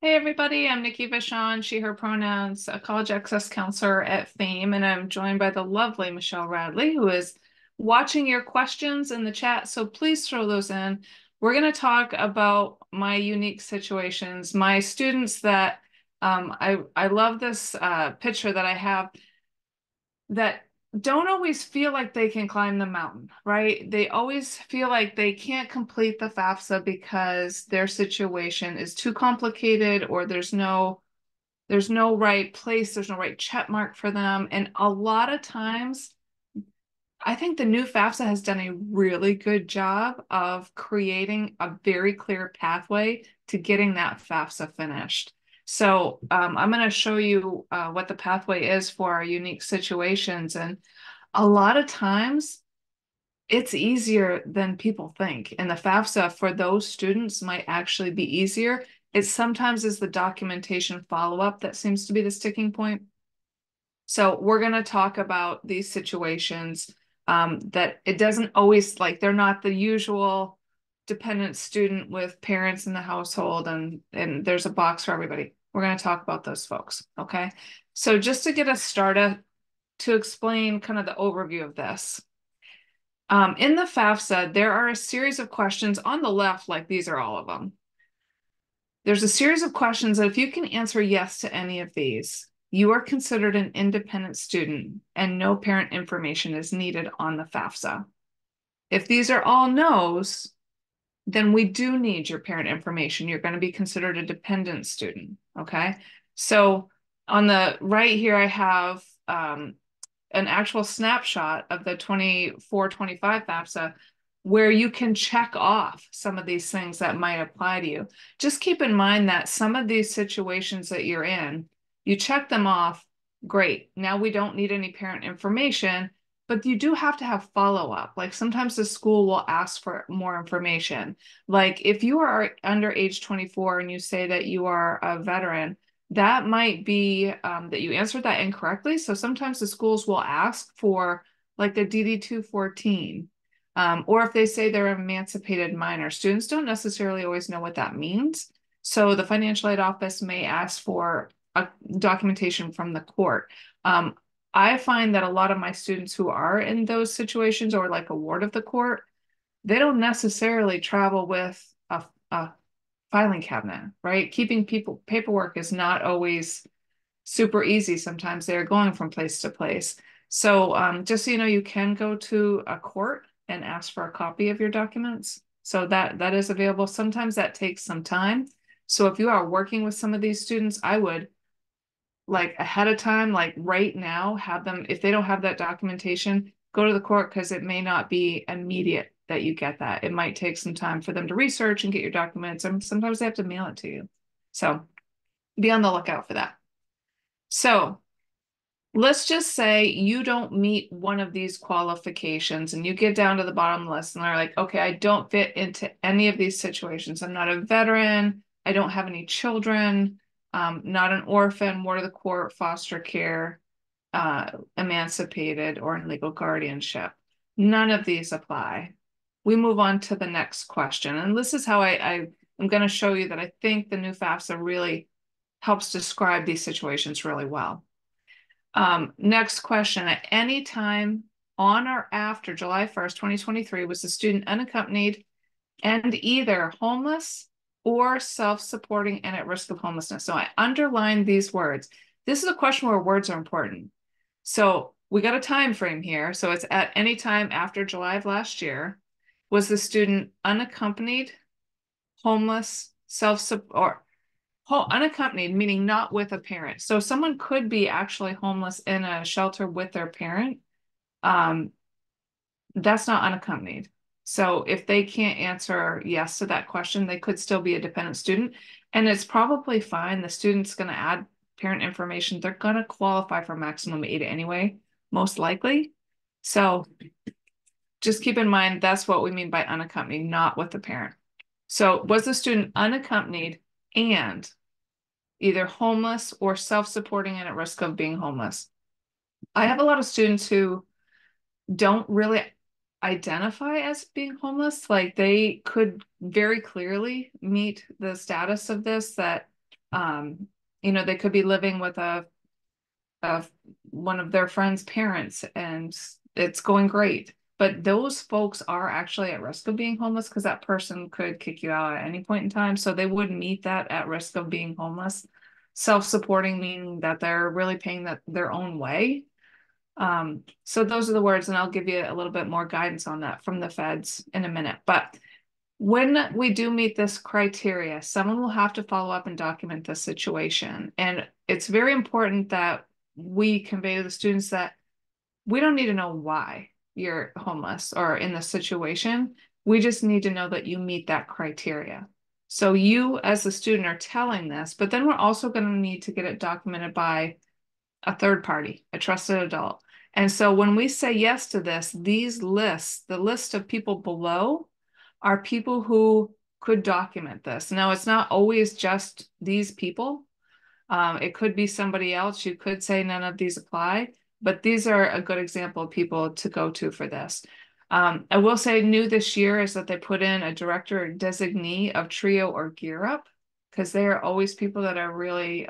Hey everybody, I'm Nikki Vachon, she, her pronouns, a college access counselor at FAME, and I'm joined by the lovely Michelle Radley, who is watching your questions in the chat. So please throw those in. We're going to talk about my unique situations, my students that I love this picture that I have that don't always feel like they can climb the mountain, right? They always feel like they can't complete the FAFSA because their situation is too complicated or there's no right place, there's no right check mark for them. And a lot of times, I think the new FAFSA has done a really good job of creating a very clear pathway to getting that FAFSA finished. So I'm going to show you what the pathway is for our unique situations. And a lot of times, it's easier than people think. And the FAFSA for those students might actually be easier. It sometimes is the documentation follow-up that seems to be the sticking point. So we're going to talk about these situations that it doesn't always like they're not the usual dependent student with parents in the household and there's a box for everybody. We're going to talk about those folks. Okay. So just to get us started, to explain kind of the overview of this. In the FAFSA, there are a series of questions on the left, like these are all of them. There's a series of questions that if you can answer yes to any of these, you are considered an independent student and no parent information is needed on the FAFSA. If these are all no's, then we do need your parent information. You're going to be considered a dependent student, okay? So on the right here, I have an actual snapshot of the 24-25 FAFSA where you can check off some of these things that might apply to you. Just keep in mind that some of these situations that you're in, you check them off, great. Now we don't need any parent information, but you do have to have follow-up. Like sometimes the school will ask for more information. Like if you are under age 24 and you say that you are a veteran, that might be that you answered that incorrectly. So sometimes the schools will ask for like a DD 214, or if they say they're emancipated minor. Students don't necessarily always know what that means. So the financial aid office may ask for a documentation from the court. I find that a lot of my students who are in those situations or like a ward of the court, they don't necessarily travel with a filing cabinet, right? Keeping people paperwork is not always super easy. Sometimes they're going from place to place. So just so you know, you can go to a court and ask for a copy of your documents. So that is available. Sometimes that takes some time. So if you are working with some of these students, I would like ahead of time, like right now, have them, if they don't have that documentation, go to the court because it may not be immediate that you get that. It might take some time for them to research and get your documents, and sometimes they have to mail it to you. So be on the lookout for that. So let's just say you don't meet one of these qualifications and you get down to the bottom of the list and they're like, okay, I don't fit into any of these situations. I'm not a veteran. I don't have any children. Not an orphan, ward of the court, foster care, emancipated, or in legal guardianship. None of these apply. We move on to the next question. And this is how I'm going to show you that I think the new FAFSA really helps describe these situations really well. Next question. At any time on or after July 1st, 2023, was the student unaccompanied and either homeless or self-supporting and at risk of homelessness? So I underlined these words. This is a question where words are important. So we got a time frame here. So it's at any time after July of last year. Was the student unaccompanied, homeless, self-support, unaccompanied, meaning not with a parent. So someone could be actually homeless in a shelter with their parent. Um, that's not unaccompanied. So if they can't answer yes to that question, they could still be a dependent student. And it's probably fine. The student's going to add parent information. They're going to qualify for maximum aid anyway, most likely. So just keep in mind, that's what we mean by unaccompanied, not with the parent. So was the student unaccompanied and either homeless or self-supporting and at risk of being homeless? I have a lot of students who don't really identify as being homeless. Like they could very clearly meet the status of this, that Um, they could be living with a one of their friends' parents and it's going great. But those folks are actually at risk of being homeless because that person could kick you out at any point in time. So they would meet that at risk of being homeless. Self-supporting meaning that they're really paying that their own way. So those are the words, and I'll give you a little bit more guidance on that from the feds in a minute. But when we do meet this criteria, someone will have to follow up and document the situation. And it's very important that we convey to the students that we don't need to know why you're homeless or in this situation. We just need to know that you meet that criteria. So you as a student are telling this, but then we're also going to need to get it documented by a third party, a trusted adult. And so when we say yes to this, these lists, the list of people below are people who could document this. Now, it's not always just these people. It could be somebody else. You could say none of these apply, but these are a good example of people to go to for this. I will say new this year is that they put in a director designee of TRIO or Gear Up, because they are always people that are really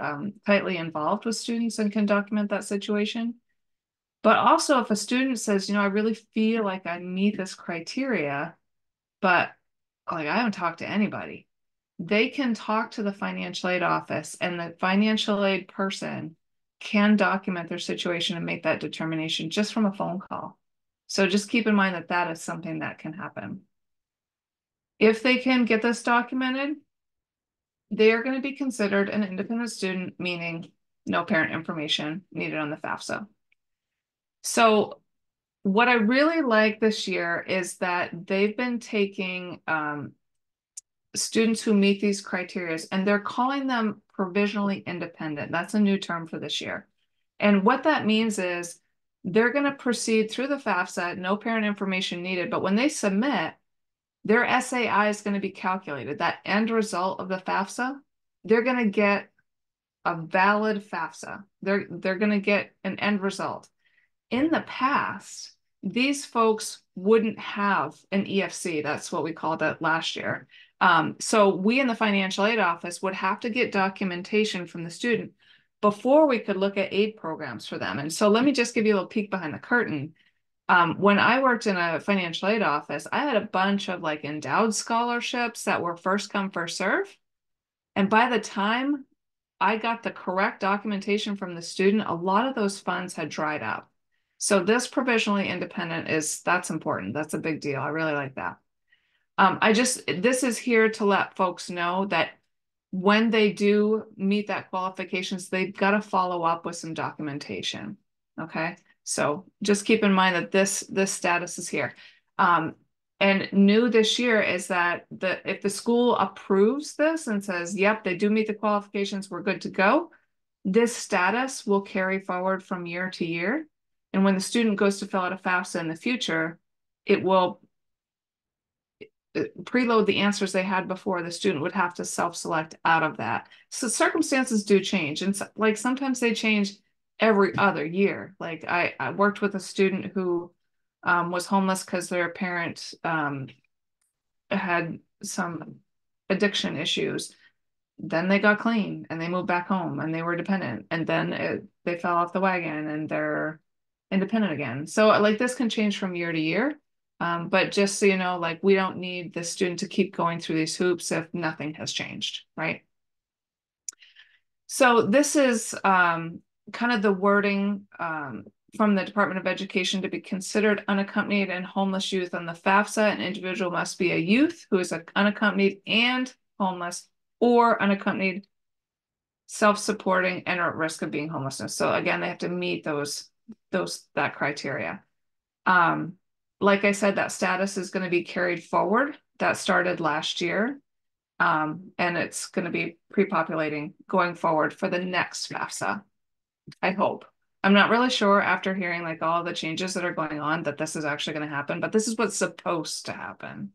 tightly involved with students and can document that situation. But also if a student says, I really feel like I meet this criteria, but like I haven't talked to anybody, they can talk to the financial aid office and the financial aid person can document their situation and make that determination just from a phone call. So just keep in mind that that is something that can happen. If they can get this documented, they are going to be considered an independent student, meaning no parent information needed on the FAFSA. So what I really like this year is that they've been taking students who meet these criteria and they're calling them provisionally independent. That's a new term for this year. And what that means is they're going to proceed through the FAFSA, no parent information needed, but when they submit, their SAI is going to be calculated. That end result of the FAFSA, they're going to get a valid FAFSA. They're going to get an end result. In the past, these folks wouldn't have an EFC. That's what we called it last year. So we in the financial aid office would have to get documentation from the student before we could look at aid programs for them. And so let me just give you a little peek behind the curtain. When I worked in a financial aid office, I had a bunch of like endowed scholarships that were first come, first serve. And by the time I got the correct documentation from the student, a lot of those funds had dried up. So this provisionally independent that's important. That's a big deal. I really like that. This is here to let folks know that when they do meet that qualifications, they've got to follow up with some documentation. Okay. So just keep in mind that this status is here. And new this year is that if the school approves this and says, yep, they do meet the qualifications, we're good to go, this status will carry forward from year to year. And when the student goes to fill out a FAFSA in the future, it will preload the answers they had before. The student would have to self-select out of that. So circumstances do change. And so, like sometimes they change every other year. Like I worked with a student who was homeless because their parent had some addiction issues. Then they got clean and they moved back home and they were dependent. And then they fell off the wagon and they're independent again. So like this can change from year to year. But just so you know, like we don't need the student to keep going through these hoops if nothing has changed, right? So this is kind of the wording from the Department of Education to be considered unaccompanied and homeless youth on the FAFSA. An individual must be a youth who is unaccompanied and homeless or unaccompanied, self-supporting, and are at risk of being homelessness. So again, they have to meet that criteria. Like I said, that status is going to be carried forward. That started last year. And it's going to be pre-populating going forward for the next FAFSA, I hope. I'm not really sure after hearing like all the changes that are going on that this is actually going to happen, but this is what's supposed to happen.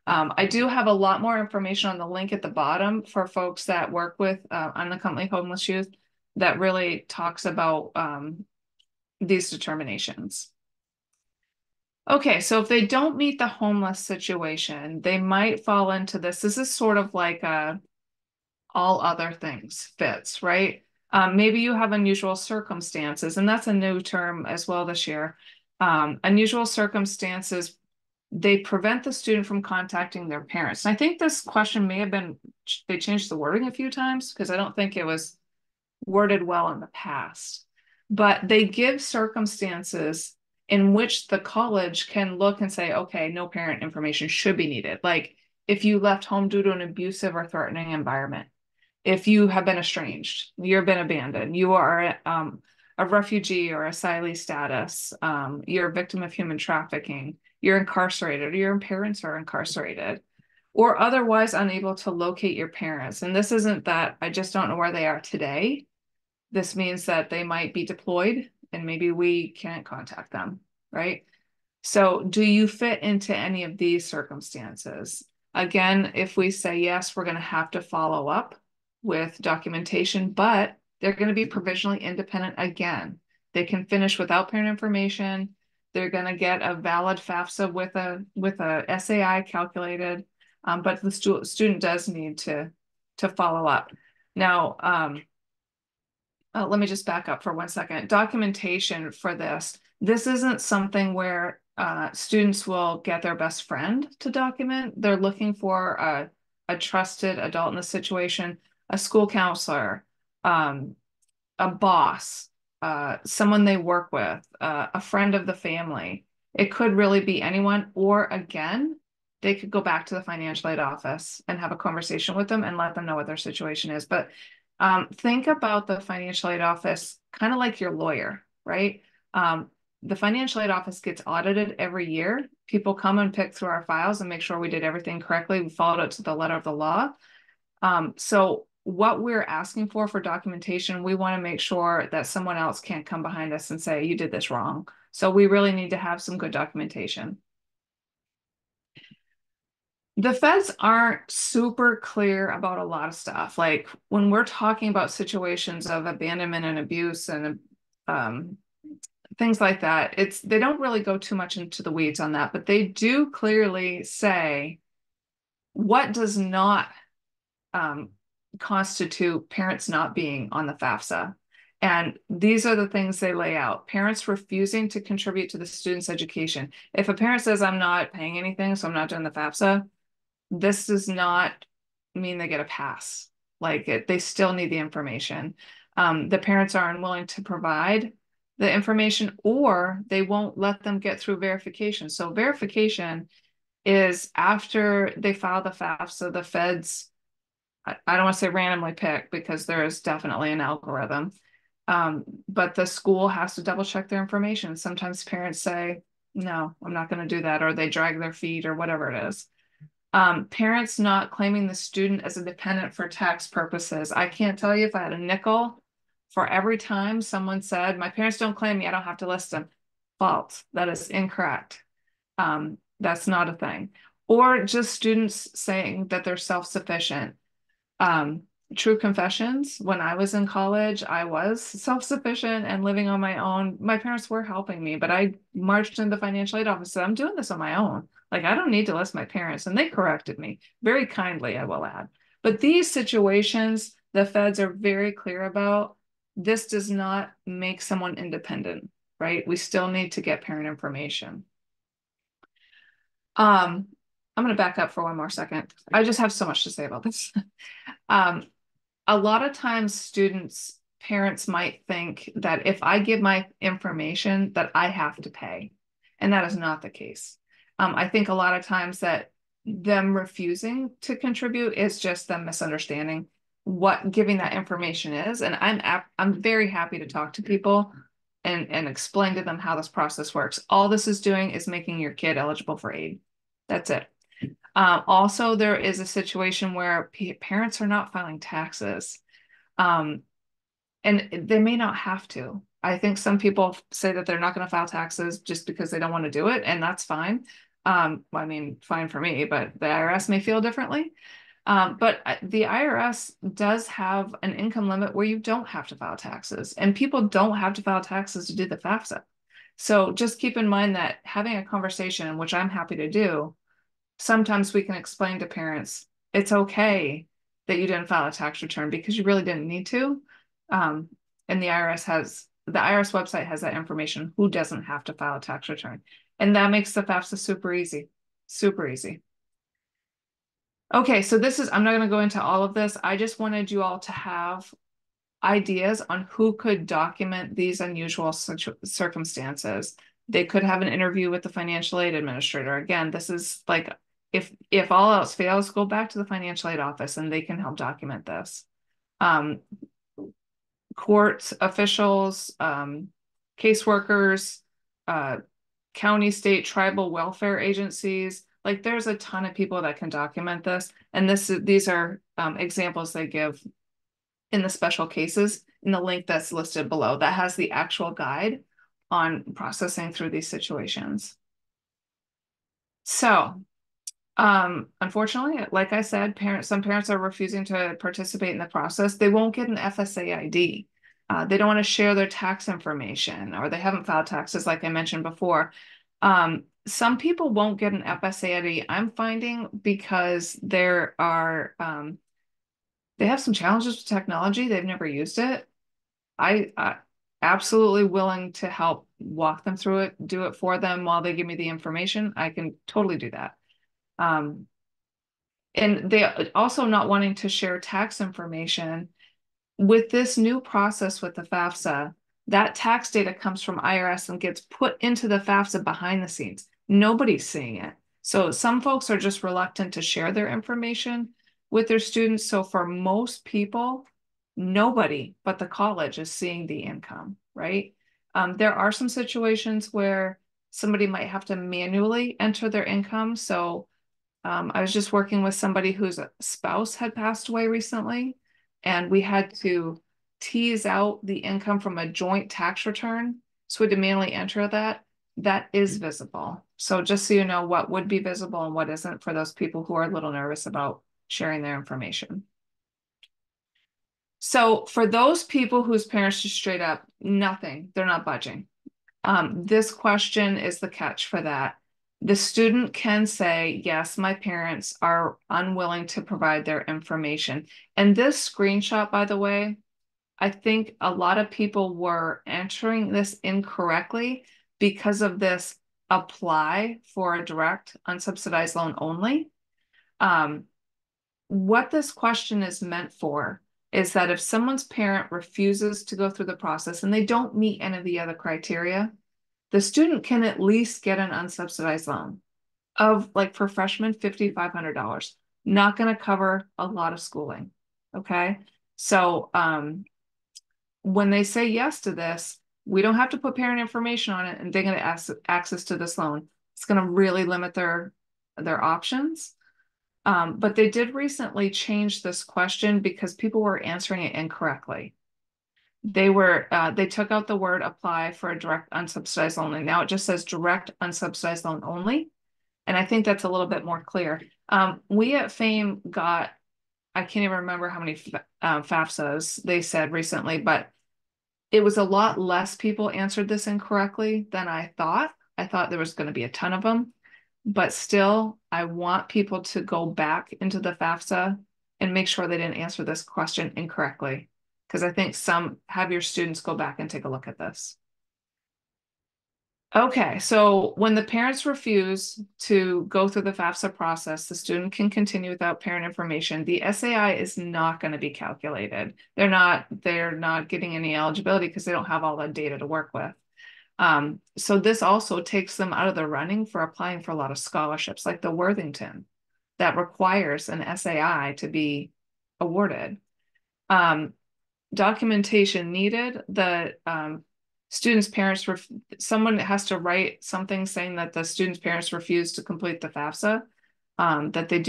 I do have a lot more information on the link at the bottom for folks that work with unaccompanied homeless youth that really talks about these determinations. Okay, so if they don't meet the homeless situation, they might fall into this. This is sort of like a all other things fits, right? Maybe you have unusual circumstances, and that's a new term as well this year. Unusual circumstances, they prevent the student from contacting their parents. And I think this question may have been, they changed the wording a few times because I don't think it was worded well in the past. But they give circumstances in which the college can look and say, okay, no parent information should be needed. Like if you left home due to an abusive or threatening environment, if you have been estranged, you've been abandoned, you are a refugee or asylee status, you're a victim of human trafficking, you're incarcerated, or your parents are incarcerated, or otherwise unable to locate your parents. And this isn't that I just don't know where they are today. This means that they might be deployed and maybe we can't contact them, right? So, do you fit into any of these circumstances? Again, if we say yes, we're going to have to follow up with documentation, but they're going to be provisionally independent again. They can finish without parent information. They're going to get a valid FAFSA with a SAI calculated, but the student does need to follow up. Now, let me just back up for 1 second. Documentation for this. This isn't something where students will get their best friend to document. They're looking for a trusted adult in the situation, a school counselor, a boss, someone they work with, a friend of the family. It could really be anyone, or again, they could go back to the financial aid office and have a conversation with them and let them know what their situation is. But think about the financial aid office kind of like your lawyer, right? The financial aid office gets audited every year. People come and pick through our files and make sure we did everything correctly. We followed it to the letter of the law. So what we're asking for documentation, we want to make sure that someone else can't come behind us and say, you did this wrong. So we really need to have some good documentation. The feds aren't super clear about a lot of stuff. Like when we're talking about situations of abandonment and abuse and things like that, they don't really go too much into the weeds on that, but they do clearly say what does not constitute parents not being on the FAFSA. And these are the things they lay out. Parents refusing to contribute to the student's education. If a parent says, I'm not paying anything, so I'm not doing the FAFSA, this does not mean they get a pass. They still need the information. The parents are unwilling to provide the information, or they won't let them get through verification. So verification is after they file the FAFSA, the feds, I don't want to say randomly pick because there is definitely an algorithm, but the school has to double check their information. Sometimes parents say, no, I'm not going to do that, or they drag their feet or whatever it is. Parents not claiming the student as a dependent for tax purposes. I can't tell you if I had a nickel for every time someone said, my parents don't claim me, I don't have to list them. False. That is incorrect. That's not a thing. Or just students saying that they're self-sufficient. True confessions, when I was in college, I was self-sufficient and living on my own. My parents were helping me, but I marched in the financial aid office and said, I'm doing this on my own. Like, I don't need to list my parents. And they corrected me very kindly, I will add. But these situations, the feds are very clear about. This does not make someone independent, right? We still need to get parent information. I'm going to back up for 1 more second. I just have so much to say about this. A lot of times parents might think that if I give my information that I have to pay, and that is not the case. I think a lot of times that them refusing to contribute is just them misunderstanding what giving that information is. And I'm very happy to talk to people and explain to them how this process works. All this is doing is making your kid eligible for aid. That's it. Also, there is a situation where parents are not filing taxes, and they may not have to. I think some people say that they're not going to file taxes just because they don't want to do it, and that's fine. I mean, fine for me, but the IRS may feel differently. But the IRS does have an income limit where you don't have to file taxes, and people don't have to file taxes to do the FAFSA. So just keep in mind that having a conversation, which I'm happy to do, sometimes we can explain to parents, it's okay that you didn't file a tax return because you really didn't need to. Um, and the IRS website has that information, who doesn't have to file a tax return. And that makes the FAFSA super easy, super easy. Okay, so I'm not going to go into all of this. I just wanted you all to have ideas on who could document these unusual circumstances. They could have an interview with the financial aid administrator. Again, this is like, if all else fails, go back to the financial aid office and they can help document this. Um, Court officials, caseworkers, uh, county, state, tribal welfare agencies. Like there's a ton of people that can document this. And these are examples they give in the special cases in the link that's listed below that has the actual guide on processing through these situations. So unfortunately, like I said, some parents are refusing to participate in the process. They won't get an FSA ID. They don't want to share their tax information, or they haven't filed taxes, like I mentioned before. Some people won't get an FSA ID, I'm finding, because they have some challenges with technology. They've never used it. I absolutely willing to help walk them through it, do it for them while they give me the information. I can totally do that. Um, and they also not wanting to share tax information. With this new process with the FAFSA, that tax data comes from IRS and gets put into the FAFSA behind the scenes. Nobody's seeing it. So some folks are just reluctant to share their information with their students. So for most people, nobody but the college is seeing the income, right? There are some situations where somebody might have to manually enter their income. So I was just working with somebody whose spouse had passed away recently, and we had to tease out the income from a joint tax return. So we had to manually enter that. That is visible. So just so you know what would be visible and what isn't for those people who are a little nervous about sharing their information. So for those people whose parents just straight up nothing, they're not budging. This question is the catch for that. The student can say, yes, my parents are unwilling to provide their information. And this screenshot, by the way, I think a lot of people were entering this incorrectly because of this apply for a direct unsubsidized loan only. What this question is meant for is that if someone's parent refuses to go through the process and they don't meet any of the other criteria, the student can at least get an unsubsidized loan of, like, for freshmen, $5,500. Not going to cover a lot of schooling. Okay. So when they say yes to this, we don't have to put parent information on it and they're going to ask access to this loan. It's going to really limit their options. But they did recently change this question because people were answering it incorrectly. They took out the word apply for a direct unsubsidized loan. Now it just says direct unsubsidized loan only. And I think that's a little bit more clear. We at FAME got, I can't even remember how many FAFSAs they said recently, but it was a lot less people answered this incorrectly than I thought. I thought there was going to be a ton of them, but still, I want people to go back into the FAFSA and make sure they didn't answer this question incorrectly. Because I think have your students go back and take a look at this. Okay, so when the parents refuse to go through the FAFSA process, the student can continue without parent information. The SAI is not going to be calculated. They're not getting any eligibility because they don't have all the data to work with. So this also takes them out of the running for applying for a lot of scholarships, like the Worthington, that requires an SAI to be awarded. Documentation needed. The student's parents, someone has to write something saying that the student's parents refused to complete the FAFSA, that they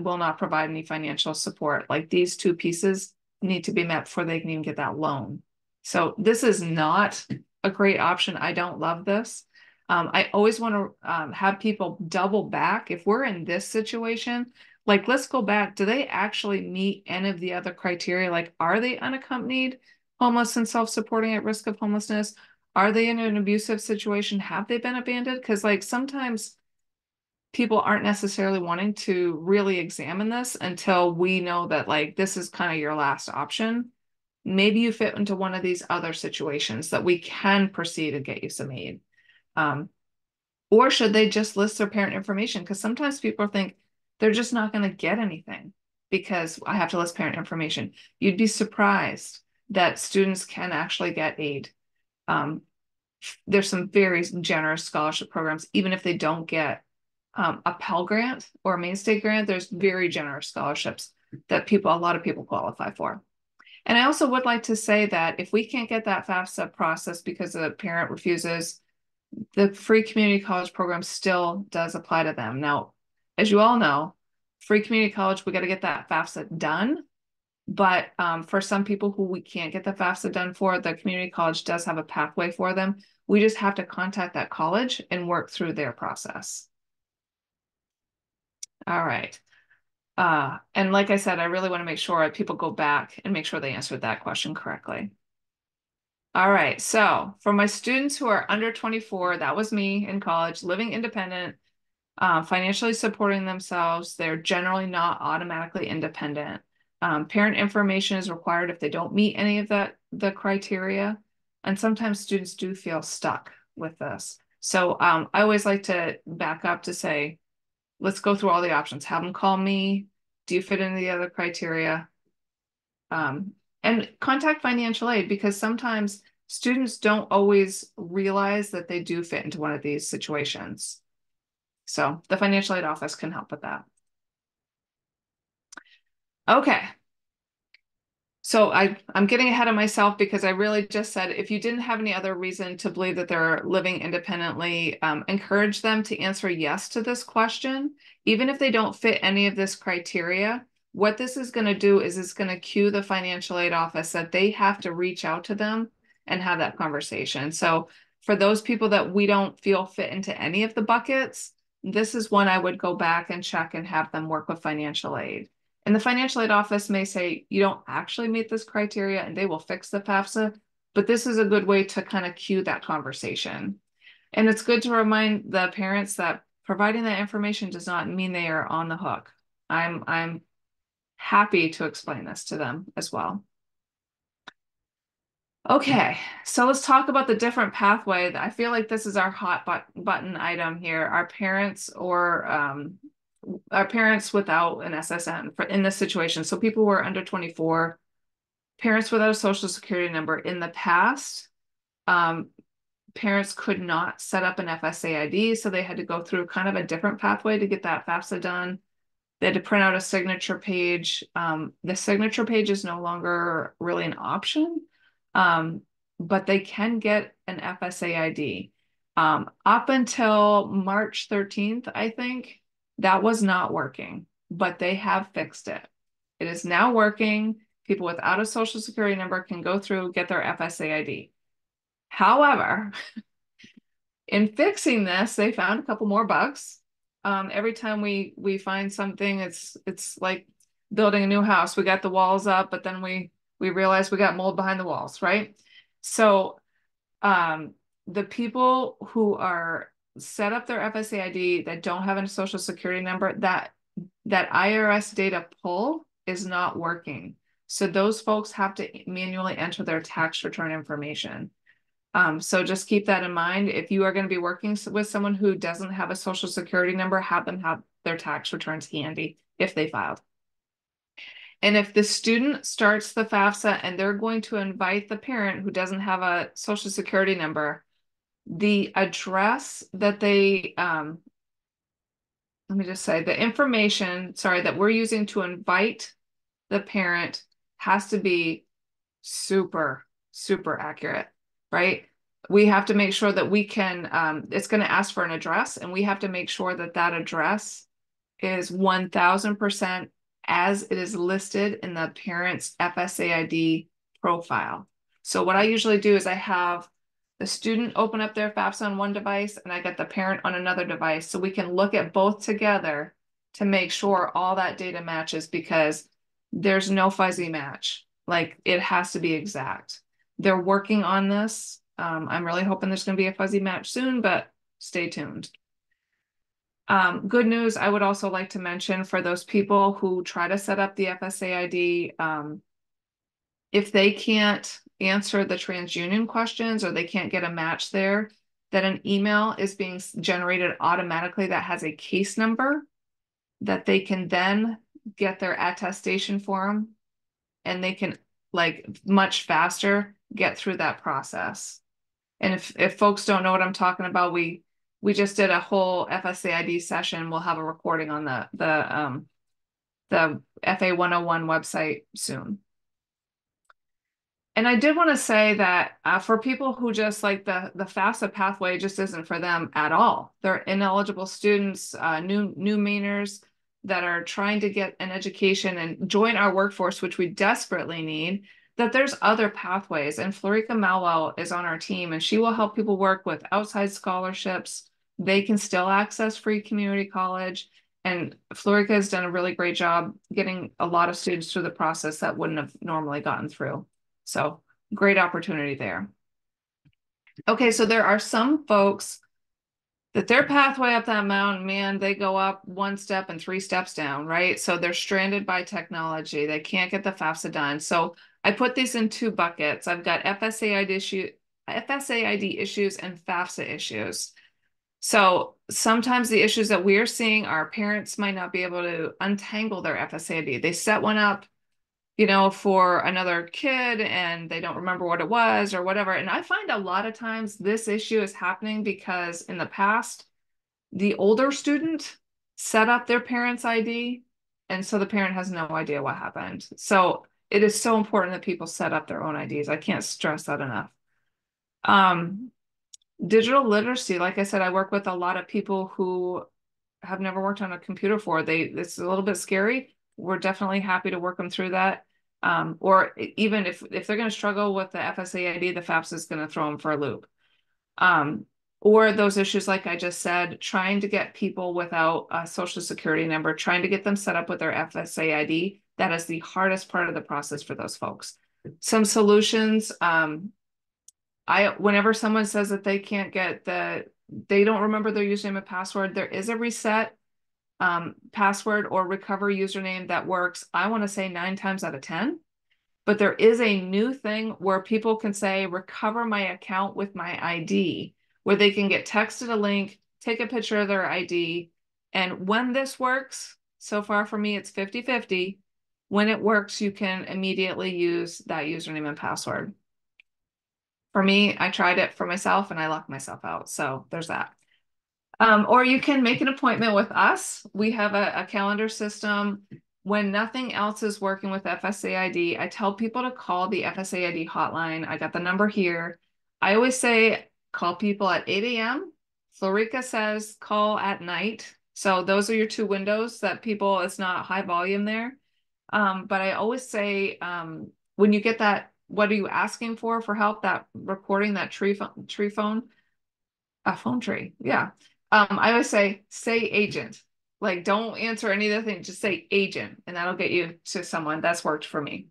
will not provide any financial support. Like these two pieces need to be met before they can even get that loan. So this is not a great option. I don't love this. I always want to have people double back. If we're in this situation, like, let's go back. Do they actually meet any of the other criteria? Like, are they unaccompanied, homeless, and self-supporting at risk of homelessness? Are they in an abusive situation? Have they been abandoned? Because, like, sometimes people aren't necessarily wanting to really examine this until we know that like this is kind of your last option. Maybe you fit into one of these other situations that we can proceed and get you some aid. Um, or should they just list their parent information? Because sometimes people think they're just not going to get anything because I have to list parent information. You'd be surprised that students can actually get aid. Um, there's some very generous scholarship programs, even if they don't get a Pell Grant or a Mainstay Grant, there's very generous scholarships that a lot of people qualify for. And I also would like to say that if we can't get that FAFSA process because the parent refuses, the free community college program still does apply to them. Now, as you all know, free community college, we got to get that FAFSA done. But for some people who we can't get the FAFSA done for, the community college does have a pathway for them. We just have to contact that college and work through their process. All right. And like I said, I really want to make sure people go back and make sure they answered that question correctly. All right. So for my students who are under 24, that was me in college, living independent, financially supporting themselves. They're generally not automatically independent. Parent information is required if they don't meet any of the criteria. And sometimes students do feel stuck with this. So I always like to back up to say, let's go through all the options. Have them call me. Do you fit into the other criteria? And contact financial aid because sometimes students don't always realize that they do fit into one of these situations. So the financial aid office can help with that. Okay. So I'm getting ahead of myself because I really just said if you didn't have any other reason to believe that they're living independently, encourage them to answer yes to this question. Even if they don't fit any of this criteria, what this is going to do is it's going to cue the financial aid office that they have to reach out to them and have that conversation. So for those people that we don't feel fit into any of the buckets, this is one I would go back and check and have them work with financial aid. And the financial aid office may say, you don't actually meet this criteria and they will fix the FAFSA, but this is a good way to kind of cue that conversation. And it's good to remind the parents that providing that information does not mean they are on the hook. I'm happy to explain this to them as well. Okay, so let's talk about the different pathway. I feel like this is our hot button item here. Our parents without an SSN in this situation. So people who are under 24, parents without a social security number in the past, parents could not set up an FSA ID, so they had to go through kind of a different pathway to get that FAFSA done. They had to print out a signature page. The signature page is no longer really an option, but they can get an FSA ID. Up until March 13th, I think, that was not working, but they have fixed it. It is now working. People without a social security number can go through, get their FSA ID. However, in fixing this, they found a couple more bugs. Every time we find something, it's like building a new house. We got the walls up, but then we realized we got mold behind the walls, right? So the people who are set up their FSA ID that don't have a social security number, that IRS data pull is not working. So those folks have to manually enter their tax return information. So just keep that in mind. If you are going to be working with someone who doesn't have a social security number, have them have their tax returns handy if they filed. And if the student starts the FAFSA and they're going to invite the parent who doesn't have a social security number, the address that let me just say, the information, sorry, that we're using to invite the parent has to be super, super accurate, right? We have to make sure that we can, it's going to ask for an address, and we have to make sure that that address is 1000% as it is listed in the parent's FSA ID profile. So what I usually do is I have the student open up their FAFSA on one device and I get the parent on another device so we can look at both together to make sure all that data matches, because there's no fuzzy match. Like, it has to be exact. They're working on this. I'm really hoping there's going to be a fuzzy match soon, but stay tuned. Good news, I would also like to mention for those people who try to set up the FSA ID, if they can't answer the TransUnion questions or they can't get a match there, that an email is being generated automatically that has a case number that they can then get their attestation form and they can like much faster get through that process. And if folks don't know what I'm talking about, we just did a whole FSAID session. We'll have a recording on the FA 101 website soon. And I did want to say that for people who just like the FAFSA pathway just isn't for them at all. They're ineligible students, new Mainers that are trying to get an education and join our workforce, which we desperately need, that there's other pathways. And Florica Malwell is on our team and she will help people work with outside scholarships. They can still access free community college. And Florica has done a really great job getting a lot of students through the process that wouldn't have normally gotten through. So great opportunity there. Okay, so there are some folks that their pathway up that mountain, man, they go up one step and three steps down, right? So they're stranded by technology. They can't get the FAFSA done. So I put these in two buckets. I've got FSAID issues and FAFSA issues. So sometimes the issues that we're seeing, our parents might not be able to untangle their FSAID. They set one up, for another kid and they don't remember what it was or whatever. And I find a lot of times this issue is happening because in the past, the older student set up their parent's ID. And so the parent has no idea what happened. So it is so important that people set up their own IDs. I can't stress that enough. Digital literacy, like I said, I work with a lot of people who have never worked on a computer before. It's a little bit scary. We're definitely happy to work them through that. Or even if they're going to struggle with the FSAID, the FAFSA is going to throw them for a loop. Or those issues, like I just said, trying to get people without a social security number, trying to get them set up with their FSAID. That is the hardest part of the process for those folks. Some solutions, whenever someone says that they can't get they don't remember their username and password, there is a reset password or recovery username that works, I want to say 9 times out of 10. But there is a new thing where people can say, recover my account with my ID, where they can get texted a link, take a picture of their ID. And when this works, so far for me, it's 50-50. When it works, you can immediately use that username and password. For me, I tried it for myself and I locked myself out. So there's that. Or you can make an appointment with us. We have a calendar system. When nothing else is working with FSAID, I tell people to call the FSAID hotline. I got the number here. I always say call people at 8 a.m. Florica says call at night. So those are your two windows that people, it's not high volume there. But I always say when you get that, what are you asking for help? That recording, that tree phone, a phone tree. Yeah. I always say agent. Like, don't answer any of the things, just say agent, and that'll get you to someone. That's worked for me.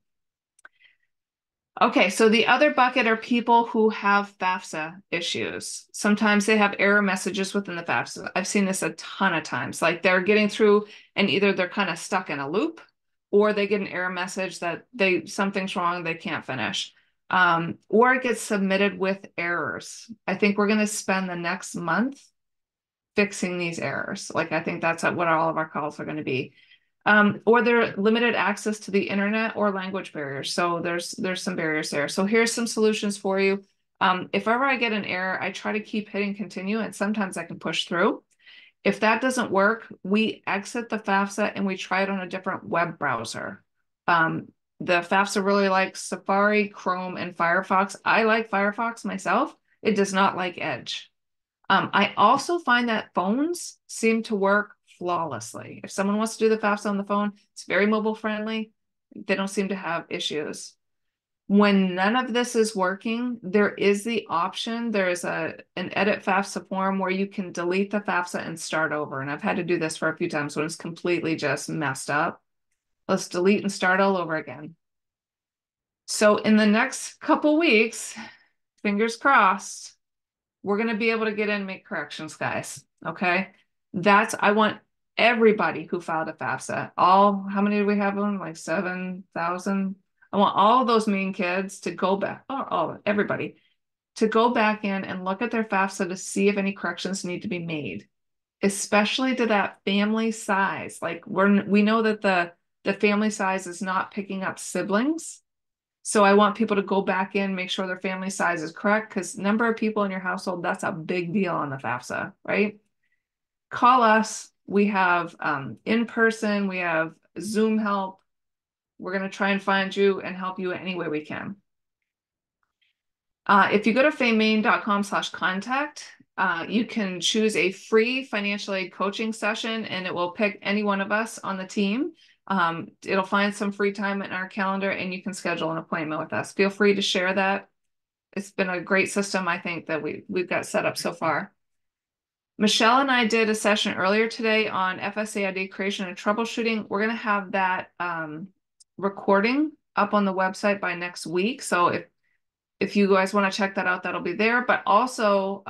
Okay, so the other bucket are people who have FAFSA issues. Sometimes they have error messages within the FAFSA. I've seen this a ton of times. Like they're getting through and either they're kind of stuck in a loop or they get an error message that something's wrong, they can't finish. Or it gets submitted with errors. I think we're going to spend the next month fixing these errors. Like I think that's what all of our calls are going to be. Or they're limited access to the internet or language barriers. So there's some barriers there. So here's some solutions for you. If ever I get an error, I try to keep hitting continue and sometimes I can push through. If that doesn't work, we exit the FAFSA and we try it on a different web browser. The FAFSA really likes Safari, Chrome, and Firefox. I like Firefox myself. It does not like Edge. I also find that phones seem to work flawlessly. If someone wants to do the FAFSA on the phone, it's very mobile friendly. They don't seem to have issues. When none of this is working, there is the option. There's an edit FAFSA form where you can delete the FAFSA and start over. And I've had to do this for a few times when it's completely just messed up. Let's delete and start all over again. So in the next couple weeks, fingers crossed, we're going to be able to get in and make corrections, guys. Okay. I want everybody who filed a FAFSA, how many do we have them? Like 7,000. I want all of those mean kids to go back, everybody, to go back in and look at their FAFSA to see if any corrections need to be made, especially to that family size. Like we know that the family size is not picking up siblings. So I want people to go back in, make sure their family size is correct, because number of people in your household, that's a big deal on the FAFSA, right? Call us. We have in person, we have Zoom help. We're going to try and find you and help you any way we can. If you go to famemaine.com/contact, you can choose a free financial aid coaching session and it will pick any one of us on the team. It'll find some free time in our calendar and you can schedule an appointment with us. Feel free to share that. It's been a great system, I think, that we've got set up so far. Michelle and I did a session earlier today on FSA ID creation and troubleshooting. We're going to have that recording up on the website by next week. So if you guys want to check that out, that'll be there. But also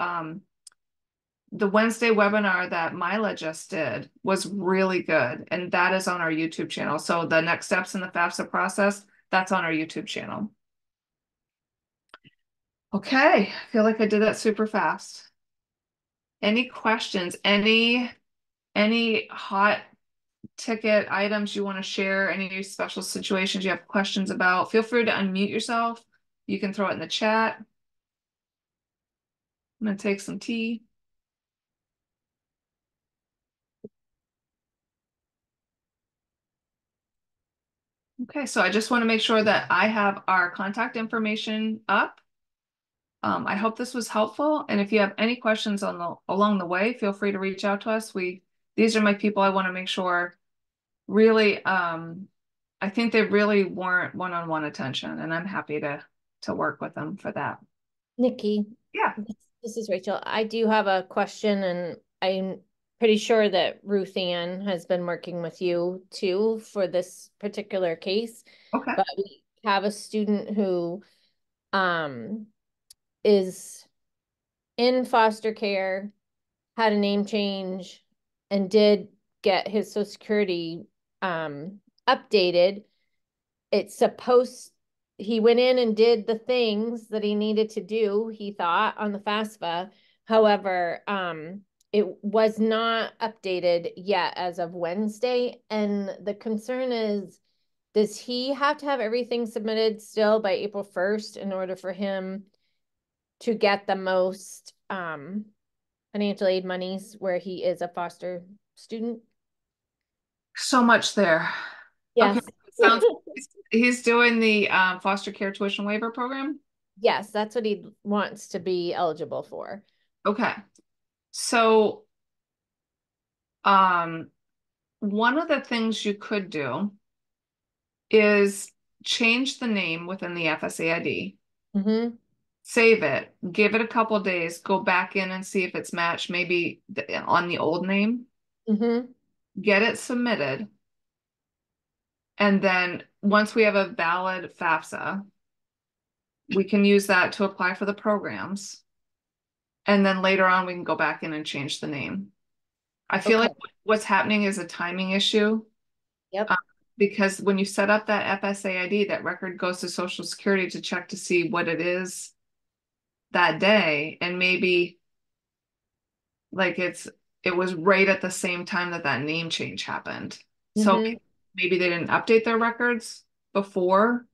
the Wednesday webinar that Mila just did was really good. And that is on our YouTube channel. So the next steps in the FAFSA process, that's on our YouTube channel. Okay, I feel like I did that super fast. Any questions? Any hot ticket items you want to share? Any special situations you have questions about? Feel free to unmute yourself. You can throw it in the chat. I'm going to take some tea. Okay, so I just want to make sure that I have our contact information up. I hope this was helpful. And if you have any questions along the way, feel free to reach out to us. These are my people I want to make sure really, I think they really warrant one-on-one attention, and I'm happy to work with them for that. Nikki, Yeah. this is Rachel. I do have a question, and I'm pretty sure that Ruth Ann has been working with you too for this particular case. Okay. But we have a student who is in foster care, had a name change, and did get his Social Security updated. It's supposed He went in and did the things that he needed to do, he thought, on the FAFSA. However, it was not updated yet as of Wednesday. And the concern is, does he have to have everything submitted still by April 1st in order for him to get the most financial aid monies where he is a foster student? So much there. Yes. Okay. Sounds he's doing the foster care tuition waiver program. Yes, that's what he wants to be eligible for. Okay. So one of the things you could do is change the name within the FSA ID. Mm-hmm. Save it, give it a couple days, go back in and see if it's matched, maybe on the old name, Mm-hmm. get it submitted. And then once we have a valid FAFSA, we can use that to apply for the programs. And then later on, we can go back in and change the name. I feel Okay. like what's happening is a timing issue. Yep. Because when you set up that FSA ID, that record goes to Social Security to check to see what it is that day. And maybe like it was right at the same time that that name change happened. So Mm-hmm. maybe they didn't update their records before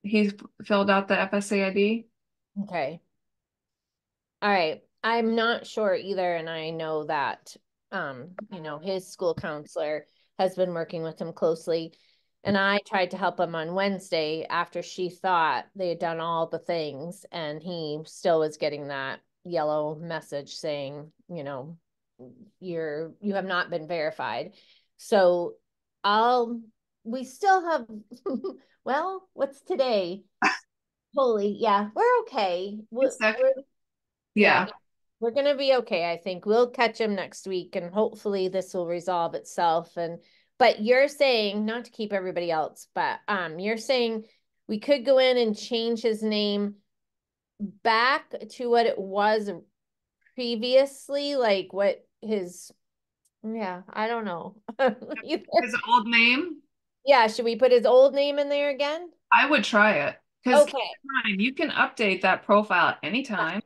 he filled out the FSA ID. Okay. All right. I'm not sure either, and I know that his school counselor has been working with him closely. And I tried to help him on Wednesday after she thought they had done all the things, and he still was getting that yellow message saying, you have not been verified. So I'll we still have well, what's today? Holy, yeah, we're okay. It's that, Yeah, yeah. we're gonna be okay. I think we'll catch him next week, and hopefully this will resolve itself. But you're saying, not to keep everybody else, but you're saying we could go in and change his name back to what it was previously, like what his Yeah, I don't know. His old name, Yeah, should we put his old name in there again? I would try it. Because keep Okay. in mind, you can update that profile at any time,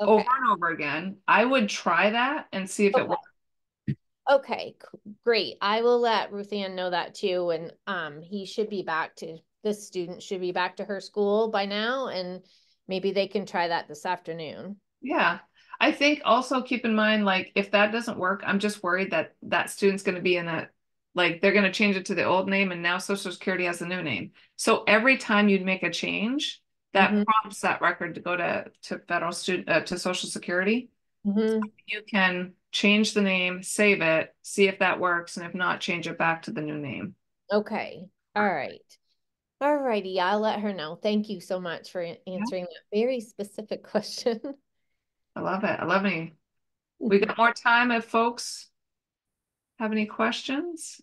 over Okay. and over again. I would try that and see if it Okay. works. Okay. Great. I will let Ruth Ann know that too. And he should be back to this student should be back to her school by now, and maybe they can try that this afternoon. Yeah. I think also keep in mind, like, if that doesn't work, I'm just worried that that student's going to be in a, like, they're going to change it to the old name and now Social Security has a new name. So every time you'd make a change, that Mm-hmm. prompts that record to go to federal student, to Social Security. Mm-hmm. You can change the name, save it, see if that works, and if not, change it back to the new name. Okay. All right. All righty. I'll let her know. Thank you so much for Yeah, answering that very specific question. I love it. I love it. We got more time if folks have any questions.